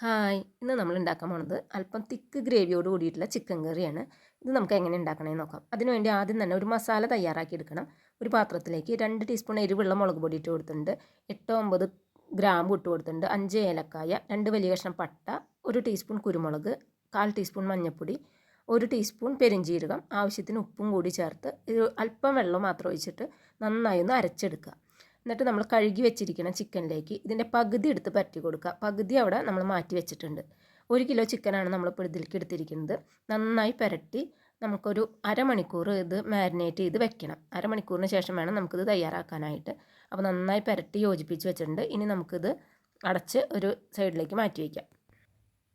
Hi, ഇന്ന് നമ്മൾ ഉണ്ടാക്കാൻ പോണത് അല്പം തിക്ക് ഗ്രേവിയോട് കൂടിയിട്ടുള്ള ചിക്കൻ കറിയാണ്. ഇത് നമുക്ക് എങ്ങനെ ഉണ്ടാക്കണമെന്ന് നോക്കാം. അതിനുവേണ്ടി ആദ്യം തന്നെ ഒരു മസാല തയ്യാറാക്കി എടുക്കണം. ഒരു പാത്രത്തിലേക്ക് 2 ടീസ്പൂൺ എരിവുള്ള മുളക് പൊടി ഇട്ട് കൊടുത്തിട്ടുണ്ട്, 8-9 ഗ്രാമ്പു ഇട്ട് കൊടുത്തിട്ടുണ്ട്, 5 ഏലക്കായ, 2 വലിയ കഷ്ണം പട്ട, 1 ടീസ്പൂൺ കുരുമുളക്, 1/4 ടീസ്പൂൺ മഞ്ഞൾപ്പൊടി, 1 ടീസ്പൂൺ പെരുംജീരകം, ആവശ്യത്തിന് ഉപ്പും കൂടി ചേർത്ത് അല്പം വെള്ളം മാത്രം ഒഴിച്ചിട്ട് നന്നായി ഒന്ന് അരച്ചെടുക്കുക. എന്നിട്ട് നമ്മൾ കഴുകി വെച്ചിരിക്കുന്ന ചിക്കനിലേക്ക് ഇതിൻ്റെ പകുതി എടുത്ത് പരട്ടി കൊടുക്കുക. പകുതി അവിടെ നമ്മൾ മാറ്റി വെച്ചിട്ടുണ്ട്. 1 കിലോ ചിക്കനാണ് നമ്മളിപ്പോൾ ഇതിലേക്ക് എടുത്തിരിക്കുന്നത്. നന്നായി പുരട്ടി നമുക്കൊരു അരമണിക്കൂർ ഇത് മാരിനേറ്റ് ചെയ്ത് വെക്കണം. അരമണിക്കൂറിന് ശേഷം വേണം നമുക്കിത് തയ്യാറാക്കാനായിട്ട്. അപ്പോൾ നന്നായി പുരട്ടി യോജിപ്പിച്ച് വെച്ചിട്ടുണ്ട്. ഇനി നമുക്കിത് അടച്ച് ഒരു സൈഡിലേക്ക് മാറ്റി വയ്ക്കാം.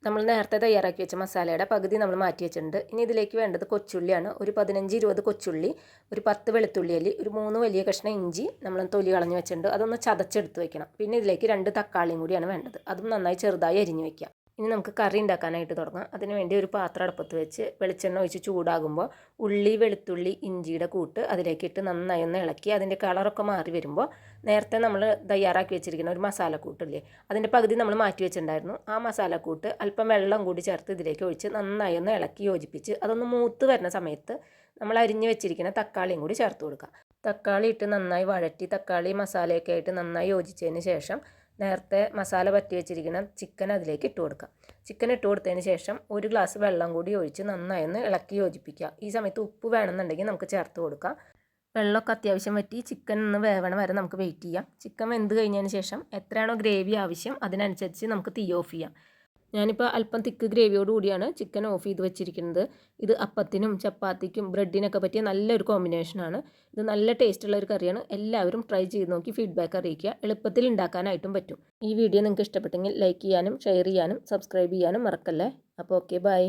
നമ്മൾ നേരത്തെ തയ്യാറാക്കി വെച്ച മസാലയുടെ പകുതി നമ്മൾ മാറ്റി വെച്ചിട്ടുണ്ട്. ഇനി ഇതിലേക്ക് വേണ്ടത് കൊച്ചുള്ളിയാണ്. ഒരു 15-20 കൊച്ചുള്ളി, ഒരു 10 വെളുത്തുള്ളി അല്ലി, ഒരു 3 വലിയ കഷ്ണം ഇഞ്ചി നമ്മൾ തൊലി കളഞ്ഞ് വെച്ചിട്ടുണ്ട്. അതൊന്ന് ചതച്ചെടുത്ത് വെക്കണം. പിന്നെ ഇതിലേക്ക് 2 തക്കാളിയും കൂടിയാണ് വേണ്ടത്. അതും നന്നായി ചെറുതായി അരിഞ്ഞ് വയ്ക്കുക. ഇനി നമുക്ക് കറി ഉണ്ടാക്കാനായിട്ട് തുടങ്ങാം. അതിനുവേണ്ടി ഒരു പാത്രം അടുപ്പത്ത് വെച്ച് വെളിച്ചെണ്ണ ഒഴിച്ച് ചൂടാകുമ്പോൾ ഉള്ളി, വെളുത്തുള്ളി, ഇഞ്ചിയുടെ കൂട്ട് അതിലേക്ക് ഇട്ട് നന്നായി ഒന്ന് ഇളക്കി അതിൻ്റെ കളറൊക്കെ മാറി വരുമ്പോൾ നേരത്തെ നമ്മൾ തയ്യാറാക്കി വെച്ചിരിക്കുന്ന ഒരു മസാലക്കൂട്ടില്ലേ, അതിൻ്റെ പകുതി നമ്മൾ മാറ്റി വെച്ചിട്ടുണ്ടായിരുന്നു. ആ മസാലക്കൂട്ട് അല്പം വെള്ളം കൂടി ചേർത്ത് ഇതിലേക്ക് ഒഴിച്ച് നന്നായി ഒന്ന് ഇളക്കി യോജിപ്പിച്ച് അതൊന്ന് മൂത്ത് വരുന്ന സമയത്ത് നമ്മൾ അരിഞ്ഞ് വെച്ചിരിക്കുന്ന തക്കാളിയും കൂടി ചേർത്ത് കൊടുക്കുക. തക്കാളി ഇട്ട് നന്നായി വഴറ്റി തക്കാളി മസാലയൊക്കെ ആയിട്ട് നന്നായി യോജിച്ചതിന് ശേഷം നേരത്തെ മസാല പറ്റി വെച്ചിരിക്കുന്ന ചിക്കൻ അതിലേക്ക് ഇട്ട് കൊടുക്കുക. ചിക്കൻ ഇട്ട് കൊടുത്തതിന് ശേഷം 1 ഗ്ലാസ് വെള്ളം കൂടി ഒഴിച്ച് നന്നായി ഒന്ന് ഇളക്കി യോജിപ്പിക്കുക. ഈ സമയത്ത് ഉപ്പ് വേണമെന്നുണ്ടെങ്കിൽ നമുക്ക് ചേർത്ത് കൊടുക്കാം. വെള്ളമൊക്കെ അത്യാവശ്യം വറ്റി ചിക്കൻ ഒന്ന് വേവണ വരെ നമുക്ക് വെയിറ്റ് ചെയ്യാം. ചിക്കൻ വെന്ത് കഴിഞ്ഞതിന് ശേഷം എത്രയാണോ ഗ്രേവി ആവശ്യം അതിനനുസരിച്ച് നമുക്ക് തീ ഓഫ് ചെയ്യാം. ഞാനിപ്പോൾ അല്പം തിക്ക് ഗ്രേവിയോട് കൂടിയാണ് ചിക്കൻ ഓഫ് ചെയ്ത് വെച്ചിരിക്കുന്നത്. ഇത് അപ്പത്തിനും ചപ്പാത്തിക്കും ബ്രെഡിനൊക്കെ പറ്റിയ നല്ലൊരു കോമ്പിനേഷനാണ്. ഇത് നല്ല ടേസ്റ്റുള്ള ഒരു കറിയാണ്. എല്ലാവരും ട്രൈ ചെയ്ത് നോക്കി ഫീഡ്ബാക്ക് അറിയിക്കുക. എളുപ്പത്തിൽ ഉണ്ടാക്കാനായിട്ടും പറ്റും. ഈ വീഡിയോ നിങ്ങൾക്ക് ഇഷ്ടപ്പെട്ടെങ്കിൽ ലൈക്ക് ചെയ്യാനും ഷെയർ ചെയ്യാനും സബ്സ്ക്രൈബ് ചെയ്യാനും മറക്കല്ലേ. അപ്പോൾ ഓക്കെ, ബൈ.